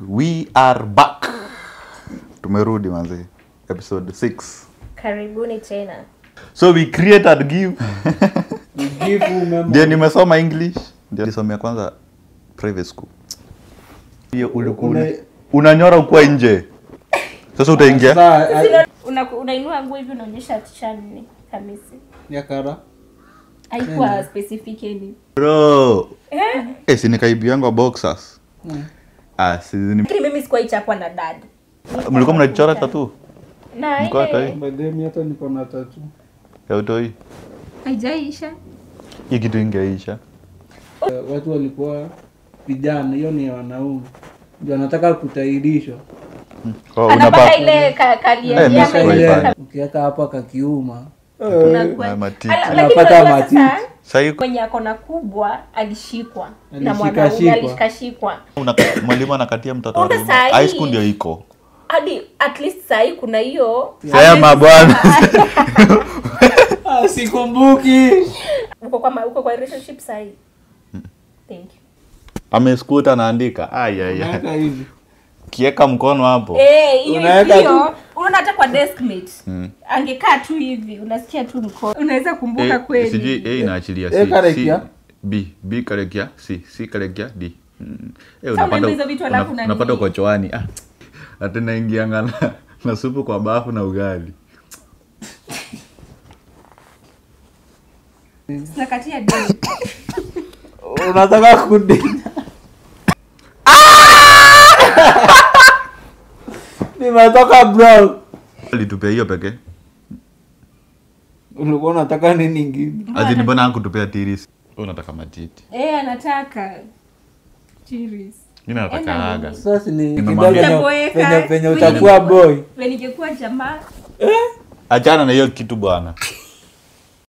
We are back. Tumerudi manze. Episode 6. Karibuni tena. So we create and give. We give you memory. Ndio nimesoma English. Ndio nilisomea kwanza private school. Hiyo ulikuwa unanyora uko nje. Sasa utaingia? Unainua nguo hivi unaonyesha t-shirt kamisi. Ya kara. Haikuwa specifically. Bro. Si nikaibi yangu boxers. Mimi sikuwa ichapwa na dad. Mlikuwa mnachora tattoo? Na Mko hata Bademi hata niko na tattoo. ya utoi. Haijaisha. Hii kitu ingeisha. Watu walikuwa vijana, hiyo ni wanaume. Ndio anataka kutairishwa. Anapata ile kalia yake. Ukiweka hapa kakiuma. Unapata matiti. Sasa kwenye akona kubwa alishikwa na mwanaume alishikashikwa. Mwalimu anakatia mtoto wake. High school ndio iko. Hadi at least sai kuna hiyo. Sema bwana. Sikumbuki. Uko kwa relationship sai. Thank you. Ameskuta anaandika. Unaweka hivi. Kieka mkono hapo. Hiyo unaona hata kwa deskmate. Angekaa tu hivi, unasikia tu mkono. Unaweza kumbuka kweli. Siji inaachilia C. B karekia C karekia D. Unapata kwa choani. Hata naingianga na supu kwa bafu na ugali. Sinakatia D. Unataka kudina. Nimetoka bro. Alitupea hiyo pekee. Ulikuwa unataka nini nyingine? Azini bwana ankutupea tiris. Unataka matiti. Anataka tiris. Mimi nataka aga. Sasa ni kidogo penye utakuwa boy. Ningekuwa jamaa. Achana na hiyo kitu bwana.